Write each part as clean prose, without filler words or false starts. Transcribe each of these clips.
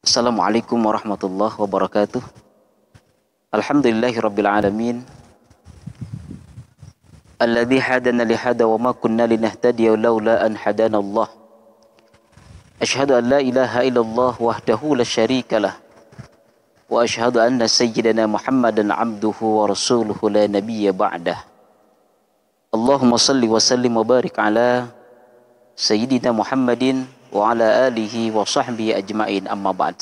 Assalamualaikum warahmatullahi wabarakatuh. Alhamdulillahi rabbil alamin. Alladzi hadana li hada wa ma kunna linahtadiya laula an hadana Allah. Asyhadu an la ilaha illallah wahdahu la syarika lah. Wa asyhadu anna sayyidana Muhammadan abduhu wa rasuluhu la nabiyya ba'dah. Allahumma salli wa sallim wa barik ala sayyidina Muhammadin wa ala alihi wa sahbihi ajma'in, amma ba'd.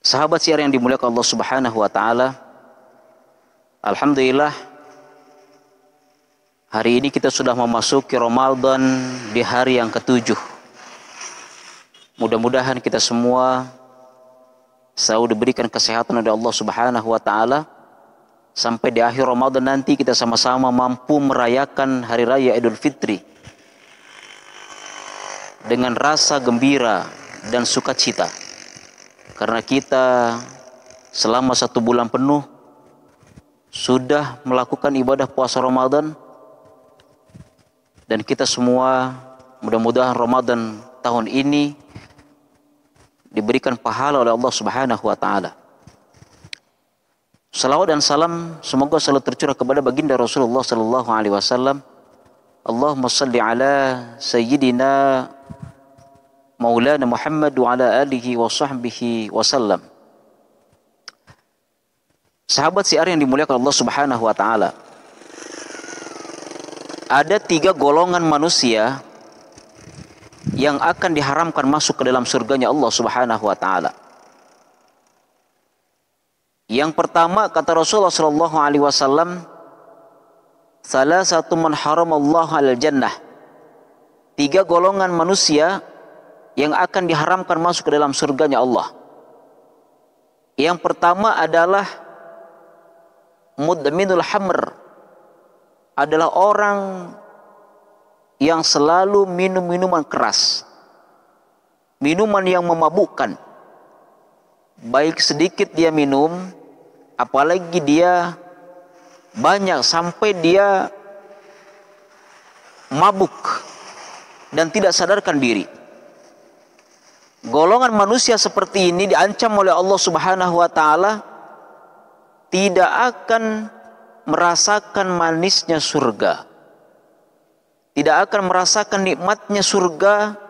Sahabat siar yang dimuliakan Allah Subhanahu wa taala, alhamdulillah hari ini kita sudah memasuki Ramadan di hari yang ke-7. Mudah-mudahan kita semua selalu diberikan kesehatan oleh Allah Subhanahu wa taala sampai di akhir Ramadan nanti kita sama-sama mampu merayakan hari raya Idul Fitri dengan rasa gembira dan sukacita, karena kita selama 1 bulan penuh sudah melakukan ibadah puasa Ramadan, dan kita semua mudah-mudahan Ramadan tahun ini diberikan pahala oleh Allah Subhanahu wa taala. Salawat dan salam semoga selalu tercurah kepada baginda Rasulullah sallallahu alaihi wasallam. Allahumma salli ala sayyidina Maulana Muhammad wa ala alihi wa sahbihi wasallam. Sahabat siar yang dimuliakan Allah Subhanahu wa taala, ada 3 golongan manusia yang akan diharamkan masuk ke dalam surganya Allah Subhanahu wa taala. Yang pertama, kata Rasulullah sallallahu alaihi wasallam, salasatu man haramallahu alal jannah. 3 golongan manusia yang akan diharamkan masuk ke dalam surganya Allah. Yang pertama adalah mudminul hamr, adalah orang yang selalu minum minuman keras, minuman yang memabukkan. Baik sedikit dia minum, apalagi dia banyak sampai dia mabuk dan tidak sadarkan diri. Golongan manusia seperti ini diancam oleh Allah Subhanahu wa taala tidak akan merasakan manisnya surga, tidak akan merasakan nikmatnya surga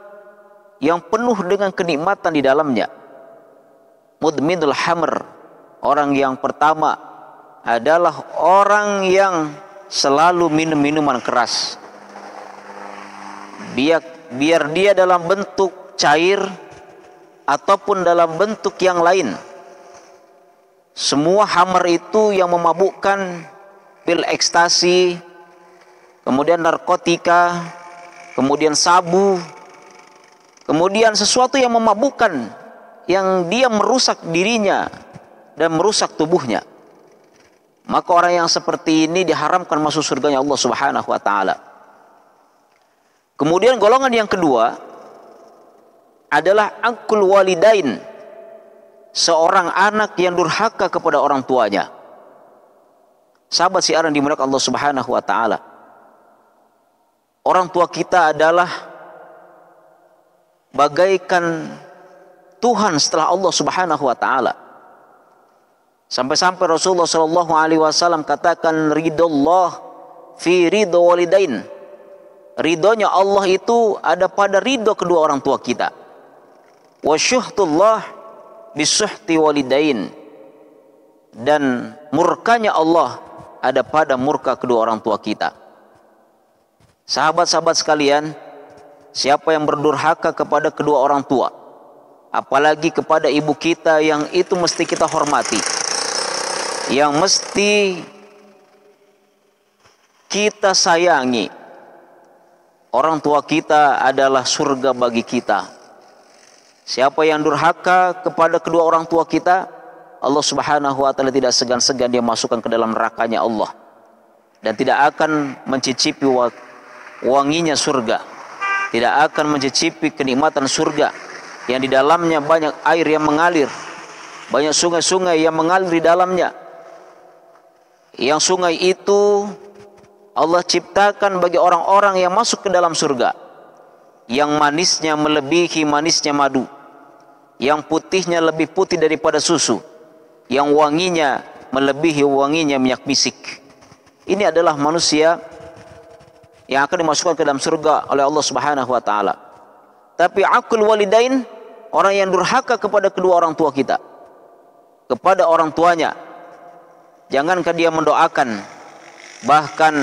yang penuh dengan kenikmatan di dalamnya. Mudminul hamr, orang yang pertama adalah orang yang selalu minum minuman keras, biar dia dalam bentuk cair ataupun dalam bentuk yang lain. Semua hammer itu yang memabukkan, pil ekstasi, kemudian narkotika, kemudian sabu, kemudian sesuatu yang memabukkan, yang dia merusak dirinya dan merusak tubuhnya. Maka orang yang seperti ini diharamkan masuk surganya Allah Subhanahu wa taala. Kemudian golongan yang kedua adalah akul walidain, seorang anak yang durhaka kepada orang tuanya. Sahabat siaran dimuliakan Allah Subhanahu wa taala, orang tua kita adalah bagaikan Tuhan setelah Allah Subhanahu wa taala. Sampai-sampai Rasulullah sallallahu alaihi wasallam katakan, ridallah fi ridho walidain. Ridhonya Allah itu ada pada ridho kedua orang tua kita. Wa syuhtullah bisuhti walidain, dan murkanya Allah ada pada murka kedua orang tua kita. Sahabat-sahabat sekalian, siapa yang berdurhaka kepada kedua orang tua, apalagi kepada ibu kita, yang itu mesti kita hormati, yang mesti kita sayangi. Orang tua kita adalah surga bagi kita. Siapa yang durhaka kepada kedua orang tua kita, Allah Subhanahu wa taala tidak segan-segan dia masukkan ke dalam nerakanya Allah, dan tidak akan mencicipi wanginya surga, tidak akan mencicipi kenikmatan surga yang di dalamnya banyak air yang mengalir, banyak sungai-sungai yang mengalir di dalamnya, yang sungai itu Allah ciptakan bagi orang-orang yang masuk ke dalam surga, yang manisnya melebihi manisnya madu, yang putihnya lebih putih daripada susu, yang wanginya melebihi wanginya minyak misik. Ini adalah manusia yang akan dimasukkan ke dalam surga oleh Allah Subhanahu wa taala. Tapi aqul walidain, orang yang durhaka kepada kedua orang tua kita, kepada orang tuanya, jangankah dia mendoakan, bahkan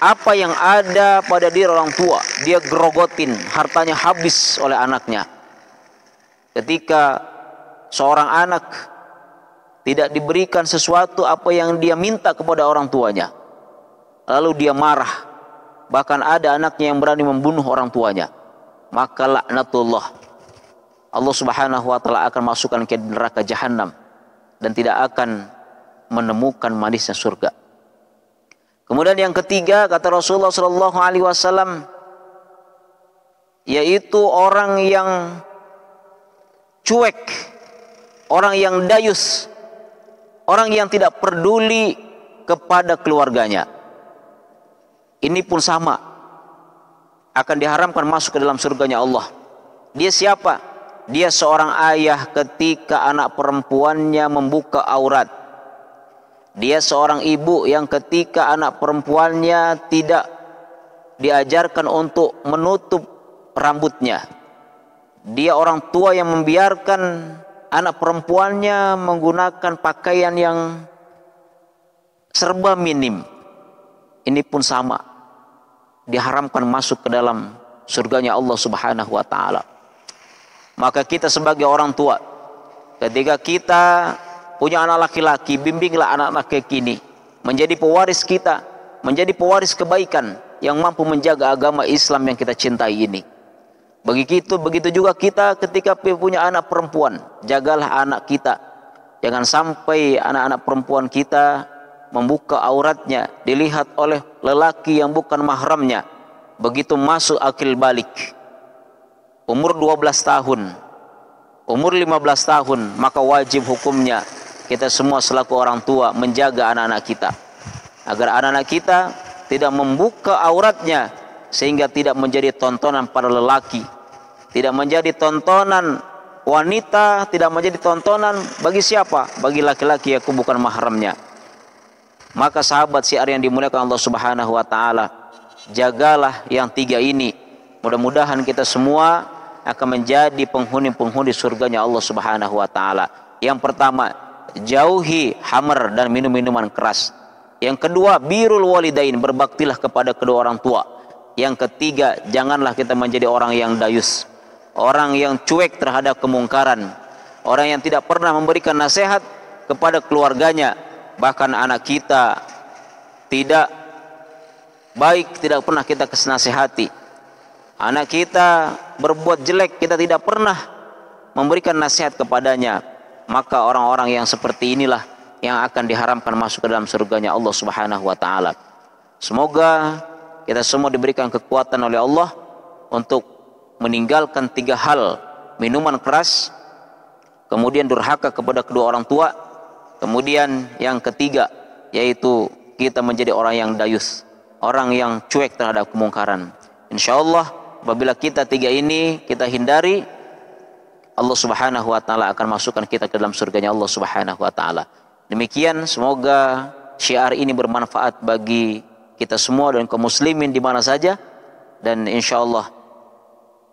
apa yang ada pada diri orang tua dia gerogotin, hartanya habis oleh anaknya. Ketika seorang anak tidak diberikan sesuatu apa yang dia minta kepada orang tuanya, lalu dia marah, bahkan ada anaknya yang berani membunuh orang tuanya, maka laknatullah, Allah Subhanahu wa taala akan masukkan ke neraka jahanam dan tidak akan menemukan manisnya surga. Kemudian yang ketiga, kata Rasulullah sallallahu alaihi wasallam, yaitu orang yang cuek, orang yang dayus, orang yang tidak peduli kepada keluarganya. Ini pun sama, akan diharamkan masuk ke dalam surganya Allah. Dia siapa? Dia seorang ayah ketika anak perempuannya membuka aurat. Dia seorang ibu yang ketika anak perempuannya tidak diajarkan untuk menutup rambutnya. Dia orang tua yang membiarkan anak perempuannya menggunakan pakaian yang serba minim. Ini pun sama, diharamkan masuk ke dalam surganya Allah Subhanahu wa taala. Maka kita sebagai orang tua, ketika kita punya anak laki-laki, bimbinglah anak-anak kini menjadi pewaris kita, menjadi pewaris kebaikan yang mampu menjaga agama Islam yang kita cintai ini. Begitu juga kita ketika punya anak perempuan, jagalah anak kita. Jangan sampai anak-anak perempuan kita membuka auratnya, dilihat oleh lelaki yang bukan mahramnya. Begitu masuk akil balik, umur 12 tahun, umur 15 tahun, maka wajib hukumnya kita semua selaku orang tua menjaga anak-anak kita, agar anak-anak kita tidak membuka auratnya, sehingga tidak menjadi tontonan para lelaki, tidak menjadi tontonan wanita, tidak menjadi tontonan bagi siapa? Bagi laki-laki yang bukan mahramnya. Maka sahabat syiar yang dimuliakan Allah Subhanahu wa taala, jagalah yang tiga ini. Mudah-mudahan kita semua akan menjadi penghuni-penghuni surganya Allah Subhanahu wa taala. Yang pertama, jauhi khamr dan minum-minuman keras. Yang kedua, birrul walidain, berbaktilah kepada kedua orang tua. Yang ketiga, janganlah kita menjadi orang yang dayus, orang yang cuek terhadap kemungkaran, orang yang tidak pernah memberikan nasihat kepada keluarganya. Bahkan anak kita tidak baik, tidak pernah kita nasihati. Anak kita berbuat jelek, kita tidak pernah memberikan nasihat kepadanya. Maka orang-orang yang seperti inilah yang akan diharamkan masuk ke dalam surganya Allah Subhanahu wa taala. Semoga kita semua diberikan kekuatan oleh Allah untuk meninggalkan tiga hal: minuman keras, kemudian durhaka kepada kedua orang tua, kemudian yang ketiga yaitu kita menjadi orang yang dayus, orang yang cuek terhadap kemungkaran. Insyaallah apabila kita tiga ini kita hindari, Allah Subhanahu wa taala akan masukkan kita ke dalam surganya Allah Subhanahu wa taala. Demikian, semoga syiar ini bermanfaat bagi kita semua dan kaum muslimin di mana saja, dan insyaallah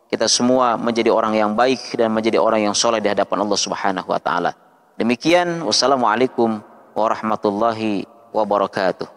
kita semua menjadi orang yang baik dan menjadi orang yang soleh di hadapan Allah Subhanahu wa taala. Demikian, wassalamualaikum warahmatullahi wabarakatuh.